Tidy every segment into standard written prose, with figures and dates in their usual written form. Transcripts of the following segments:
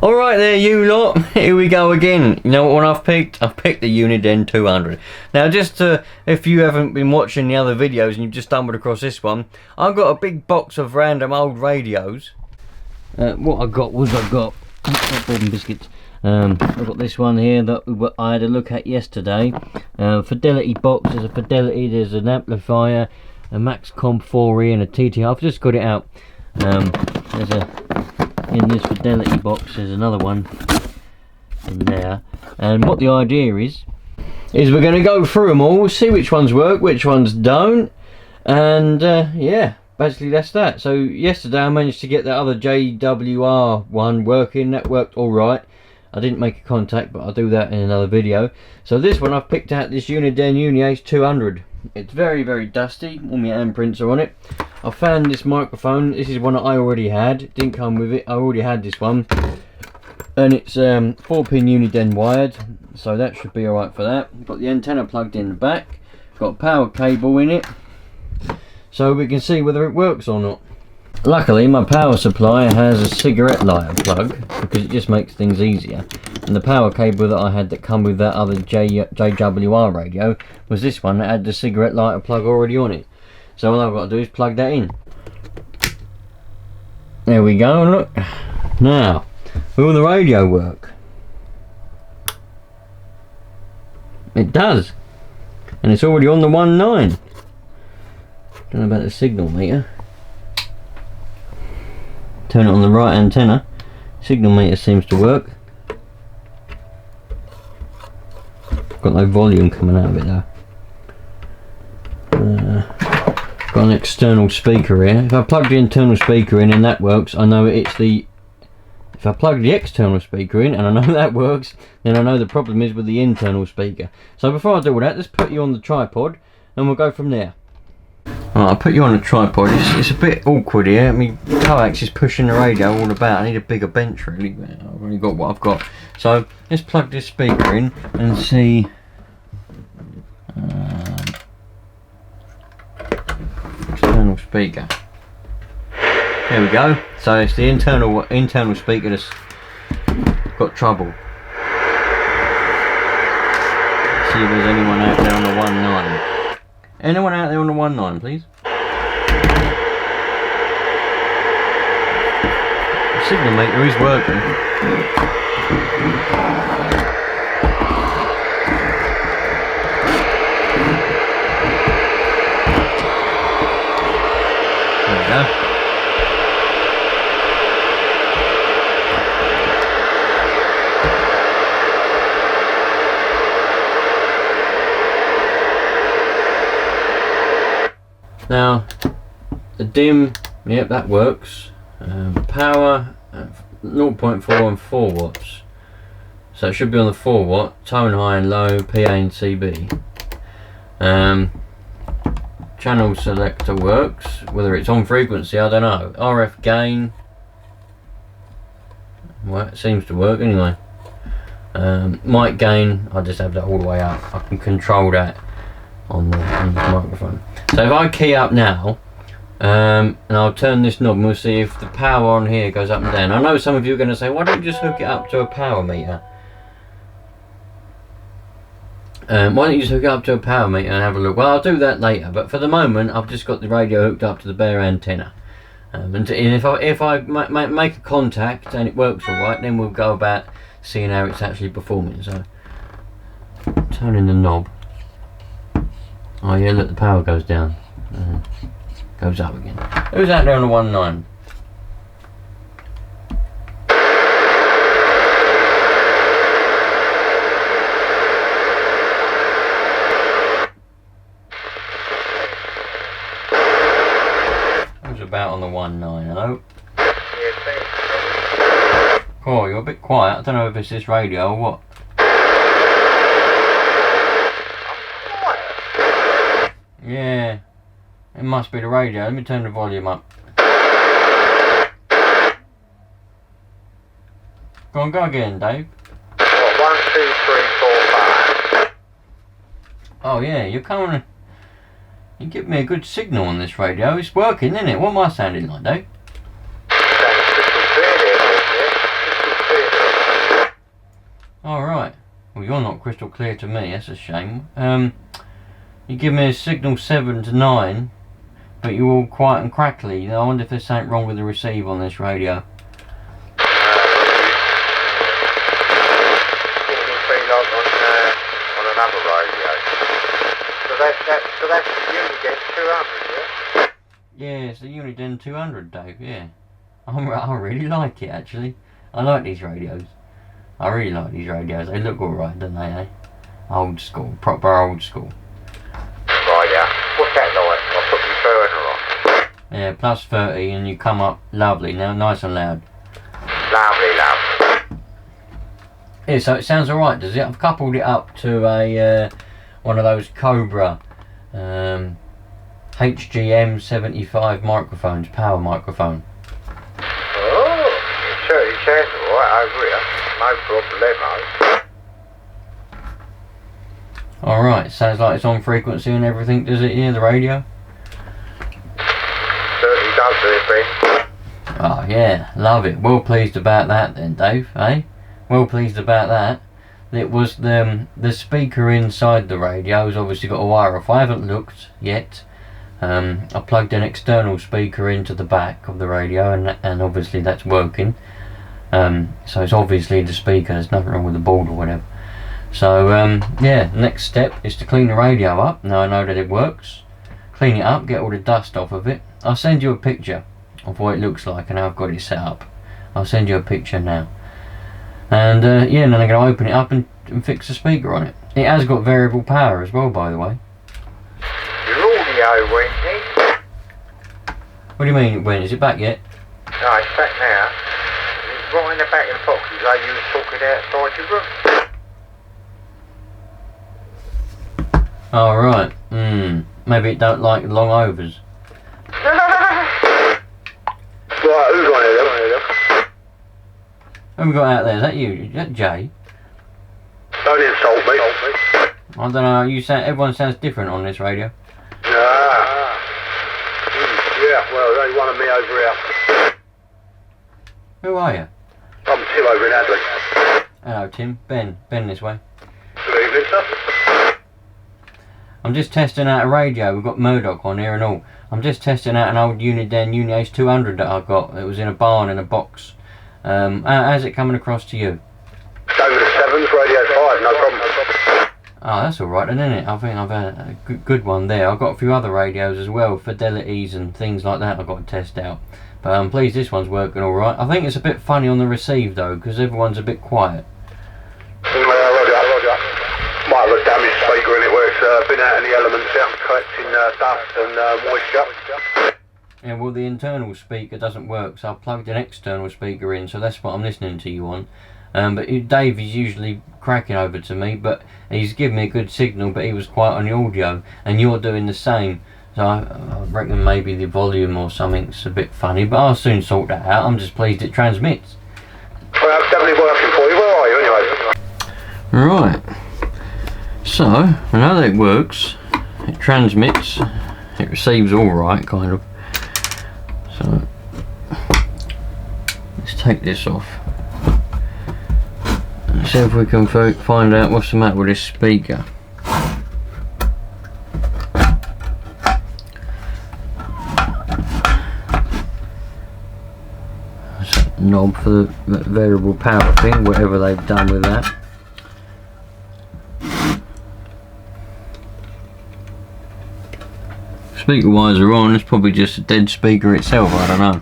Alright there you lot, here we go again. You know what one I've picked? I've picked the Uniden 200. Now just if you haven't been watching the other videos and you've just stumbled across this one, I've got a big box of random old radios. What I got bourbon biscuits. I've got this one here that I had a look at yesterday. Fidelity box, there's a Fidelity, there's an amplifier, a Maxcom 4E and a TT. I've just got it out. In this Fidelity box there's another one in there, and what the idea is we're going to go through them all, see which ones work, which ones don't, and yeah, basically that's that. So yesterday I managed to get that other JWR one working. That worked alright. I didn't make a contact, but I'll do that in another video. So this one I've picked out, this Uniden Uniace 200. It's very, very dusty. All my handprints are on it. I found this microphone. This is one that I already had. It didn't come with it. I already had this one. And it's 4-pin Uniden wired. So that should be alright for that. Got the antenna plugged in the back. Got a power cable in it. So we can see whether it works or not. Luckily my power supply has a cigarette lighter plug, because it just makes things easier. And the power cable that I had that come with that other JWR radio was this one that had the cigarette lighter plug already on it. So all I've got to do is plug that in. There we go, look. Now, will the radio work? It does. And it's already on the 1.9. Don't know about the signal meter. Turn it on the right antenna. Signal meter seems to work. Got no volume coming out of it though. Got an external speaker here. If I plug the internal speaker in and that works, I know it's the... If I plug the external speaker in and I know that works, then I know the problem is with the internal speaker. So before I do all that, let's put you on the tripod and we'll go from there. I'll put you on a tripod. It's a bit awkward here. I mean, coax is pushing the radio all about. I need a bigger bench really. I've only got what I've got. So let's plug this speaker in and see. External speaker. There we go. So it's the internal speaker that's got trouble. Let's see if there's anyone out there on the 1.9. Anyone out there on the 1.9, please? The signal meter is working. There we go. Now, the dim, yep, that works. Power, 0.4 and 4 watts. So it should be on the 4 watt. Tone high and low, PA and CB. Channel selector works. Whether it's on frequency, I don't know. RF gain. Well, it seems to work anyway. Mic gain, I just have that all the way up. I can control that on the microphone. So if I key up now, and I'll turn this knob and we'll see if the power on here goes up and down. I know some of you are going to say, why don't you just hook it up to a power meter? Why don't you just hook it up to a power meter and have a look? Well, I'll do that later, but for the moment I've just got the radio hooked up to the bare antenna. And if I make a contact and it works alright, then we'll go about seeing how it's actually performing. So, turning the knob. Oh yeah, look, the power goes down. Goes up again. Who's out there on the 1.9? Who's about on the 1.9? Hello? Oh, you're a bit quiet. I don't know if it's this radio or what. Yeah, it must be the radio. Let me turn the volume up. Go on, go again, Dave. 1, 2, 3, 4, 5. Oh yeah, you're coming. You give me a good signal on this radio. It's working, isn't it? What am I sounding like, Dave? Well, you're not crystal clear to me, that's a shame. You give me a signal 7 to 9, but you're all quiet and crackly. I wonder if there's something wrong with the receiver on this radio. On another radio. So that's the Uniden 200, yeah? Yeah, it's the Uniden 200, Dave, yeah. I really like it, actually. I like these radios. I really like these radios. They look alright, don't they, eh? Old school, proper old school. Right, yeah. What's that like? I'll put my burner on. Yeah, plus 30 and you come up lovely, now nice and loud. Lovely. Yeah, so it sounds alright, does it? I've coupled it up to a one of those Cobra HGM 75 microphones, power microphone. Oh, it certainly sounds alright over here. No problemo. Alright, sounds like it's on frequency and everything, does it, the radio? Certainly does, Ben. Oh yeah, love it. Well pleased about that then, Dave, eh? Well pleased about that. It was the speaker inside the radio has obviously got a wire off. I haven't looked yet. I plugged an external speaker into the back of the radio and obviously that's working. So it's obviously the speaker, there's nothing wrong with the board or whatever. So yeah, next step is to clean the radio up. Now I know that it works. Clean it up, get all the dust off of it. I'll send you a picture of what it looks like and how I've got it set up. I'll send you a picture now. And yeah, and then I'm going to open it up and fix the speaker on it. It has got variable power as well, by the way. Your audio went, eh? What do you mean it went? Is it back yet? No, it's back now. It's right in the back of the box. It's like you was talking outside your room. Oh, right. Maybe it don't like long overs. Right, who's on it? Who have we got out there? Is that you? Is that Jay? Don't insult me. I don't know. Everyone sounds different on this radio. Yeah, well, there's only one of me over here. Who are you? I'm Tim over in Adley. Hello, Tim. Ben this way. Good evening, sir. I'm just testing out a radio. We've got Murdoch on here and all. I'm just testing out an old Uniden Uniace 200 that I got. It was in a barn in a box. How's it coming across to you? Over the 7s, radio 5, no problem. Oh, that's alright then, isn't it? I think I've had a good one there. I've got a few other radios as well, fidelities and things like that I've got to test out. But I'm pleased this one's working alright. I think it's a bit funny on the receive though, because everyone's a bit quiet. Roger. Might have a damaged speaker in it where it's been out in the elements out collecting dust and moisture. Yeah, well the internal speaker doesn't work, so I've plugged an external speaker in, so that's what I'm listening to you on. But Dave is usually cracking over to me, but he's giving me a good signal, but he was quiet on the audio, and you're doing the same. So I reckon maybe the volume or something's a bit funny, but I'll soon sort that out. I'm just pleased it transmits. Well, it's definitely working for you. Where are you anyway? Right. So, I know that it works. It transmits. It receives alright, kind of. So, let's take this off. Let's see if we can find out what's the matter with this speaker. That's a knob for the variable power thing, whatever they've done with that. Speaker wires are on, it's probably just a dead speaker itself, I don't know.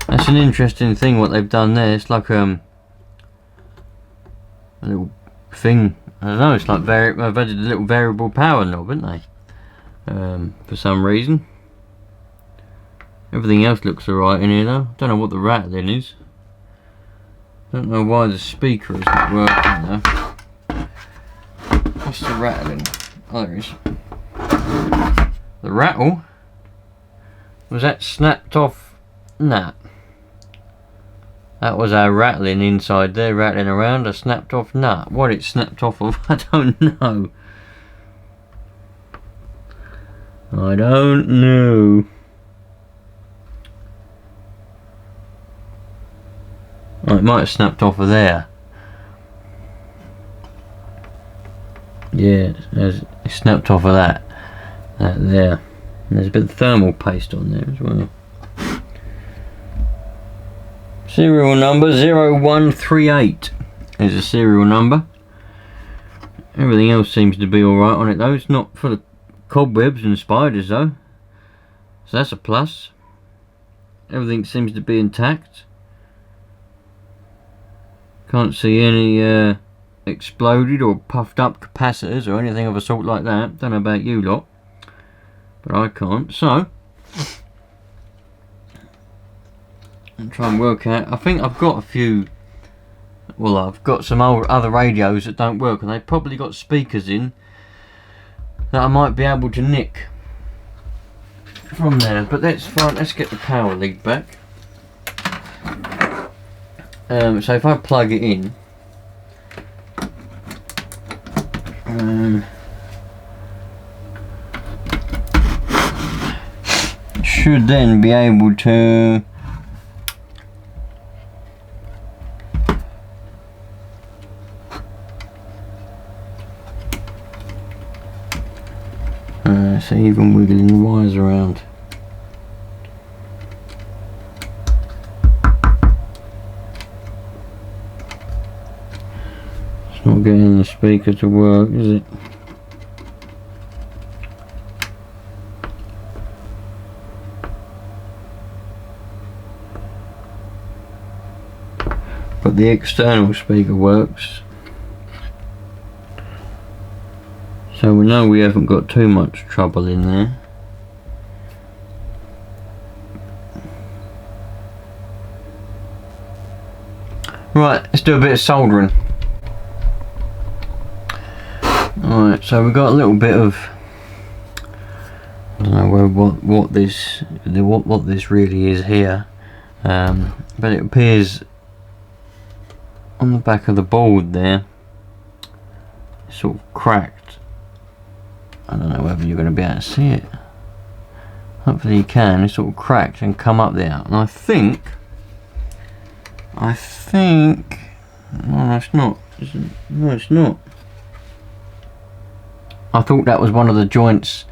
That's an interesting thing what they've done there. It's like a little thing, I don't know, it's like they've added a little variable power knob, haven't they? For some reason. Everything else looks alright in here though. Don't know what the rattling is. Don't know why the speaker isn't working though. What's the rattling? Oh, there it is. The rattle? Was that snapped off? Nah. That was our rattling inside there, rattling around, a snapped off nut. What it snapped off of, I don't know. I don't know. Oh, it might have snapped off of there. Yeah, it's snapped off of that there. And there's a bit of thermal paste on there as well. Serial number 0138 is a serial number. Everything else seems to be alright on it though. It's not full of cobwebs and spiders though, so that's a plus. Everything seems to be intact. Can't see any exploded or puffed up capacitors or anything of a sort like that. Don't know about you lot, but I can't. So I'll try and work out. I think I've got a few. Well, I've got some other radios that don't work, and they've probably got speakers in that I might be able to nick from there. But that's fine. Let's get the power lead back. So if I plug it in, should then be able to so even wiggling the wires around. It's not getting the speaker to work, is it? But the external speaker works, so we know we haven't got too much trouble in there. Right, let's do a bit of soldering. Alright, so we've got a little bit of, I don't know what this really is here, but it appears on the back of the board there, it's sort of cracked. I don't know whether you're going to be able to see it. Hopefully you can. It's sort of cracked and come up there, and I think no, it's not. No, it's not. I thought that was one of the joints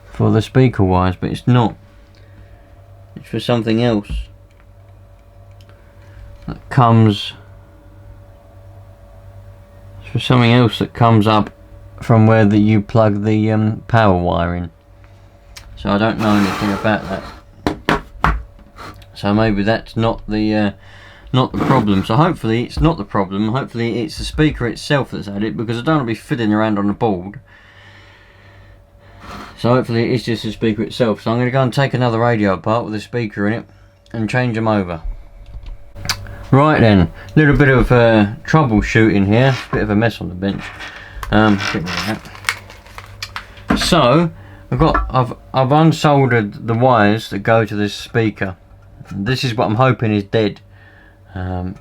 for the speaker wires, but it's not. It's for something else that comes. It's for something else that comes up from where you plug the power wire in. So I don't know anything about that. So maybe that's not the problem. So hopefully it's not the problem. Hopefully it's the speaker itself that's had it, because I don't want to be fiddling around on the board. So hopefully it is just the speaker itself. So I'm going to go and take another radio apart with a speaker in it and change them over. Right then, a little bit of troubleshooting here. Bit of a mess on the bench. Get rid of that. So I've unsoldered the wires that go to this speaker. This is what I'm hoping is dead.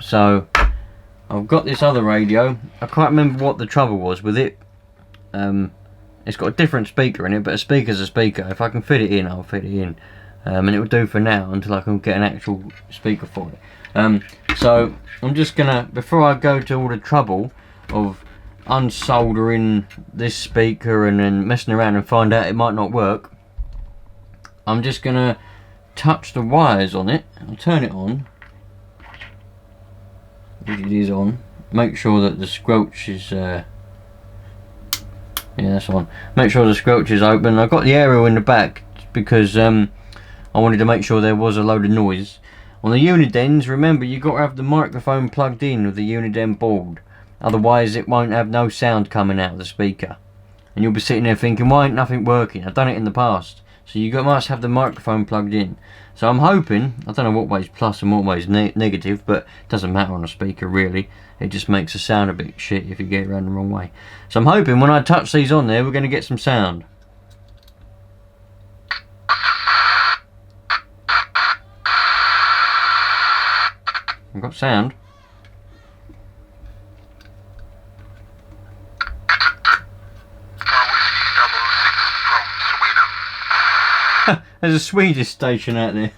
So I've got this other radio. I can't remember what the trouble was with it. It's got a different speaker in it, but a speaker's a speaker. If I can fit it in, I'll fit it in, and it will do for now until I can get an actual speaker for it. So I'm just gonna, before I go to all the trouble of unsoldering this speaker and then messing around and find out it might not work, I'm just gonna touch the wires on it and turn it on. It is on. Make sure that the squelch is yeah, that's on. Make sure the squelch is open. I've got the aerial in the back because I wanted to make sure there was a load of noise. On the Unidens, remember, you've got to have the microphone plugged in with the Uniden board. Otherwise it won't have no sound coming out of the speaker. And you'll be sitting there thinking, why ain't nothing working? I've done it in the past. So you must have the microphone plugged in. So I'm hoping, I don't know what way's plus and what way's negative, but it doesn't matter on a speaker really. It just makes the sound a bit shit if you get it around the wrong way. So I'm hoping when I touch these on there, we're going to get some sound. I've got sound. There's a Swedish station out there.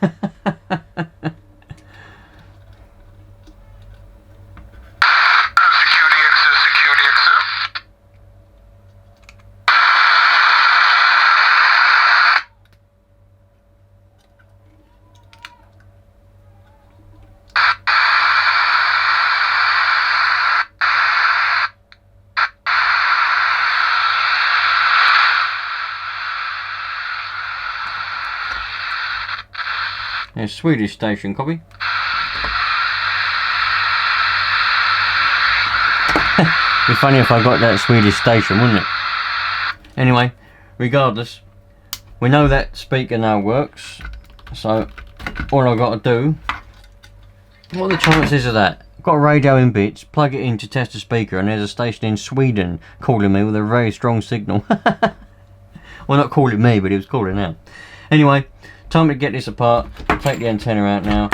There's Swedish station copy. It'd be funny if I got that Swedish station, wouldn't it? Anyway, regardless, we know that speaker now works, so all I've got to do, what are the chances of that? I've got a radio in bits, plug it in to test the speaker, and there's a station in Sweden calling me with a very strong signal. Well, not calling me, but he was calling out. Anyway, time to get this apart, take the antenna out now,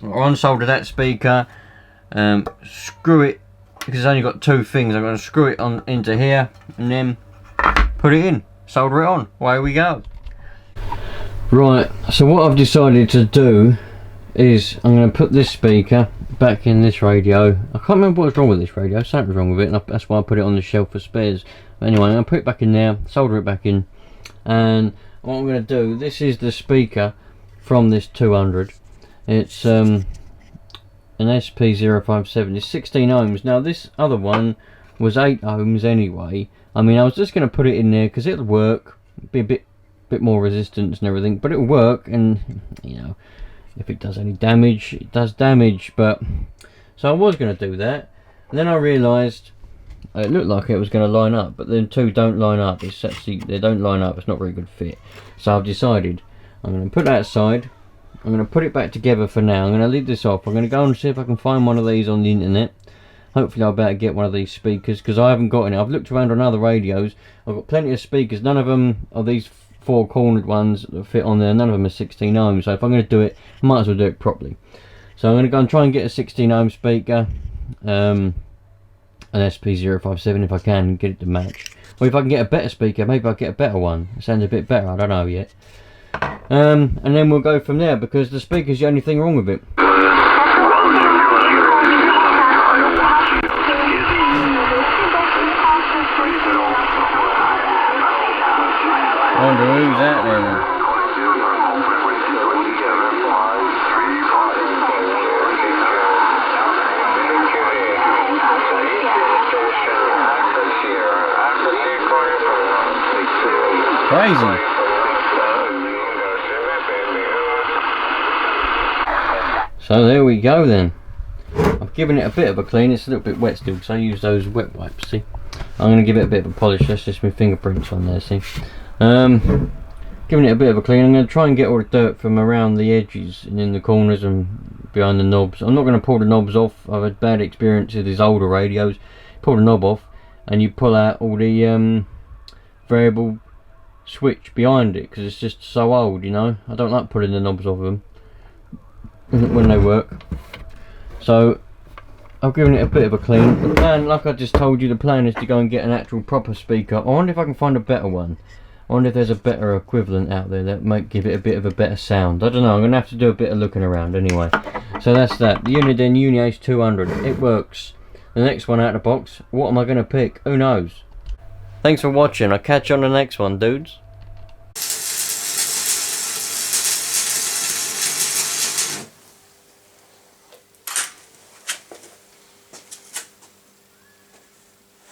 unsolder that speaker, screw it, because it's only got two things. I'm going to screw it on into here and then put it in, solder it on, away we go. Right, so what I've decided to do is I'm going to put this speaker back in this radio. I can't remember what was wrong with this radio, something was wrong with it, and that's why I put it on the shelf for spares. But anyway, I'm going to put it back in there, solder it back in, and what I'm going to do, this is the speaker from this 200. It's an SP057, it's 16 ohms. Now this other one was 8 ohms anyway. I mean, I was just going to put it in there because it'll work, be a bit more resistance and everything, but it'll work, and you know, if it does any damage, it does damage. But so I was going to do that, and then I realised it looked like it was going to line up, but then two don't line up. It's actually, they don't line up, it's not very good fit. So I've decided I'm going to put that aside. I'm going to put it back together for now. I'm going to leave this off. I'm going to go and see if I can find one of these on the internet. Hopefully I'll be able to get one of these speakers, because I haven't got any. I've looked around on other radios. I've got plenty of speakers. None of them are these four cornered ones that fit on there. None of them are 16 ohms. So if I'm going to do it, I might as well do it properly. So I'm going to go and try and get a 16 ohm speaker. An SP057 if I can, get it to match. Or if I can get a better speaker, maybe I'll get a better one. It sounds a bit better, I don't know yet. And then we'll go from there, because the speaker's the only thing wrong with it. I wonder who's out there then. Crazy. So there we go then. I've given it a bit of a clean. It's a little bit wet still because I use those wet wipes, see. I'm going to give it a bit of a polish. That's just my fingerprints on there, see. Giving it a bit of a clean. I'm going to try and get all the dirt from around the edges and in the corners and behind the knobs. I'm not going to pull the knobs off. I've had bad experience with these older radios. Pull the knob off and you pull out all the variable switch behind it, because it's just so old, you know. I don't like pulling the knobs off them when they work. So I've given it a bit of a clean. The plan, like I just told you, the plan is to go and get an actual proper speaker. I wonder if I can find a better one. I wonder if there's a better equivalent out there that might give it a bit of a better sound. I don't know, I'm going to have to do a bit of looking around anyway. So that's that, the Uniden Uniace 200, it works. The next one out of the box, what am I going to pick? Who knows? Thanks for watching, I'll catch you on the next one, dudes.